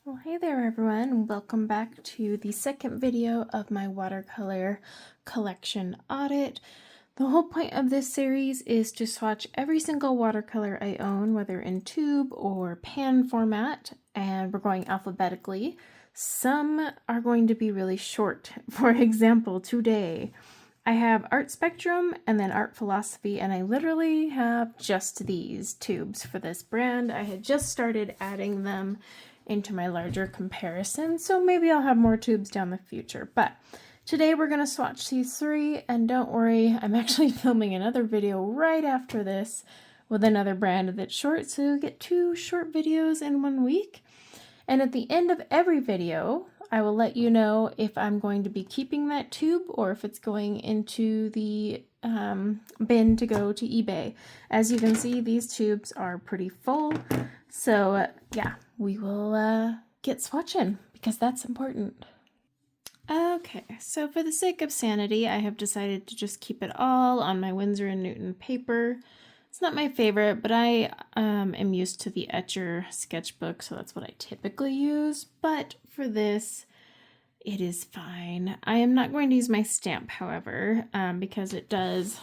Well, hey there everyone, and welcome back to the second video of my watercolor collection audit. The whole point of this series is to swatch every single watercolor I own, whether in tube or pan format, and we're going alphabetically. Some are going to be really short. For example, today I have Art Spectrum and then Art Philosophy, and I literally have just these tubes for this brand. I had just started adding them into my larger comparison, so maybe I'll have more tubes down the future. But today we're going to swatch these three, and don't worry, I'm actually filming another video right after this with another brand that's short, so you'll get 2 short videos in 1 week. And at the end of every video, I will let you know if I'm going to be keeping that tube or if it's going into the bin to go to eBay. As you can see, these tubes are pretty full. So yeah, we will get swatching because that's important. Okay, so for the sake of sanity, I have decided to just keep it all on my Winsor & Newton paper. It's not my favorite, but I am used to the Etcher sketchbook, so that's what I typically use. But for this, it is fine. I am not going to use my stamp, however, because it does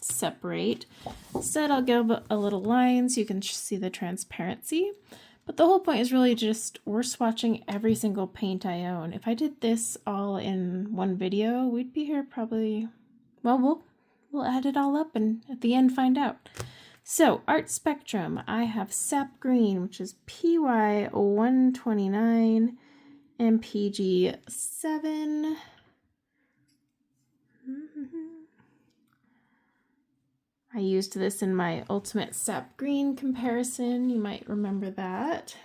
separate. Instead, I'll give a little line so you can see the transparency. But the whole point is really just we're swatching every single paint I own. If I did this all in one video, we'd be here probably, well, we'll add it all up and at the end find out. So, Art Spectrum, I have Sap Green, which is PY 129 and PG 7. I used this in my Ultimate Sap Green comparison. You might remember that.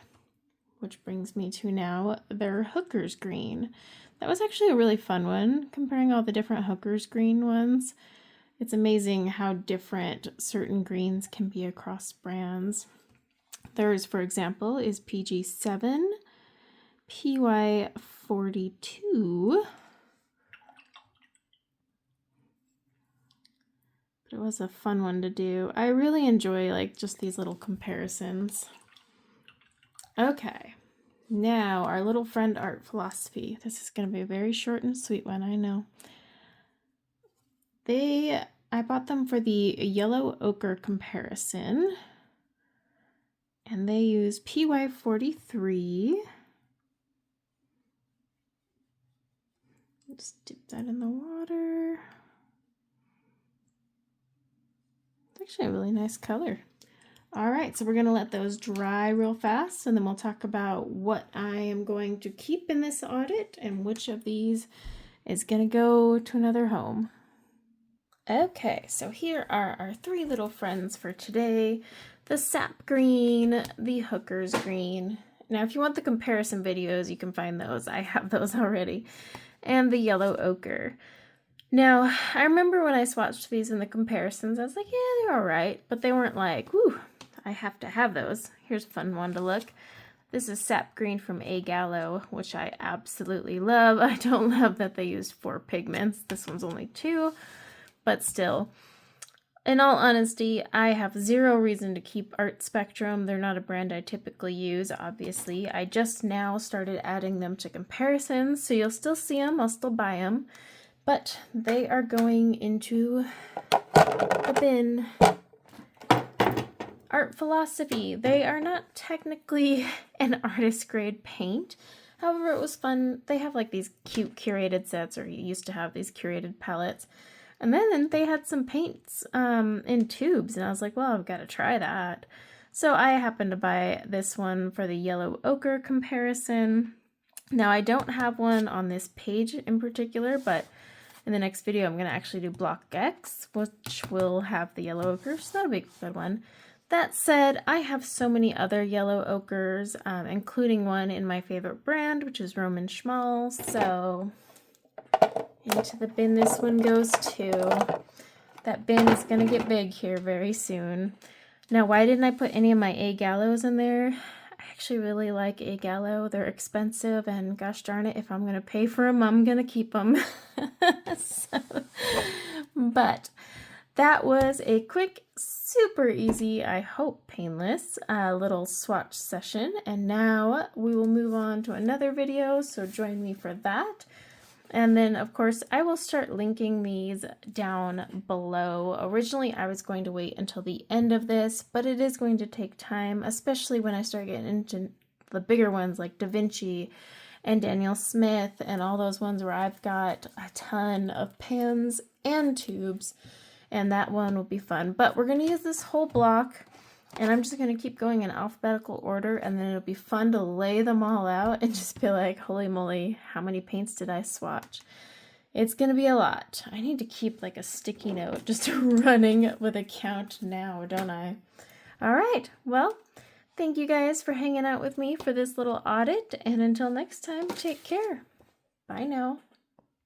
Which brings me to now their Hooker's Green. That was actually a really fun one, comparing all the different Hooker's Green ones. It's amazing how different certain greens can be across brands. Theirs, for example, is PG 7, PY 42. But it was a fun one to do. I really enjoy like just these little comparisons. Okay, now our little friend Art Philosophy. This is going to be a very short and sweet one, I know. I bought them for the yellow ochre comparison, and they use PY 43. Just dip that in the water. It's actually a really nice color. All right, so we're gonna let those dry real fast, and then we'll talk about what I am going to keep in this audit and which of these is gonna go to another home. Okay, so here are our 3 little friends for today. The Sap Green, the Hooker's Green. Now, if you want the comparison videos, you can find those. I have those already. And the Yellow Ochre. Now, I remember when I swatched these in the comparisons, I was like, yeah, they're all right. But they weren't like, whew, I have to have those. Here's a fun one to look. This is Sap Green from A Gallo, which I absolutely love. I don't love that they used 4 pigments. This one's only 2. But still, in all honesty, I have 0 reason to keep Art Spectrum. They're not a brand I typically use, obviously. I just now started adding them to comparisons, so you'll still see them. I'll still buy them. But they are going into the bin. Art Philosophy. They are not technically an artist grade paint. However, it was fun. They have like these cute curated sets, or you used to have these curated palettes. And then they had some paints in tubes, and I was like, well, I've got to try that. So I happened to buy this one for the yellow ochre comparison. Now, I don't have one on this page in particular, but in the next video, I'm going to actually do Block X, which will have the yellow ochre, so that'll be a good one. That said, I have so many other yellow ochres, including one in my favorite brand, which is Roman Schmal, so into the bin this one goes too. That bin is going to get big here very soon. Now, why didn't I put any of my A Gallos in there? I actually really like A Gallo. They're expensive, and gosh darn it, if I'm going to pay for them, I'm going to keep them. But that was a quick super easy, I hope painless, little swatch session. And now we will move on to another video, so join me for that. And then, of course, I will start linking these down below. Originally, I was going to wait until the end of this, but it is going to take time, especially when I start getting into the bigger ones like Da Vinci and Daniel Smith and all those ones where I've got a ton of pans and tubes, and that one will be fun. But we're going to use this whole block. And I'm just going to keep going in alphabetical order, and then it'll be fun to lay them all out and just be like, holy moly, how many paints did I swatch? It's going to be a lot. I need to keep like a sticky note just running with a count now, don't I? All right, well, thank you guys for hanging out with me for this little audit, and until next time, take care. Bye now.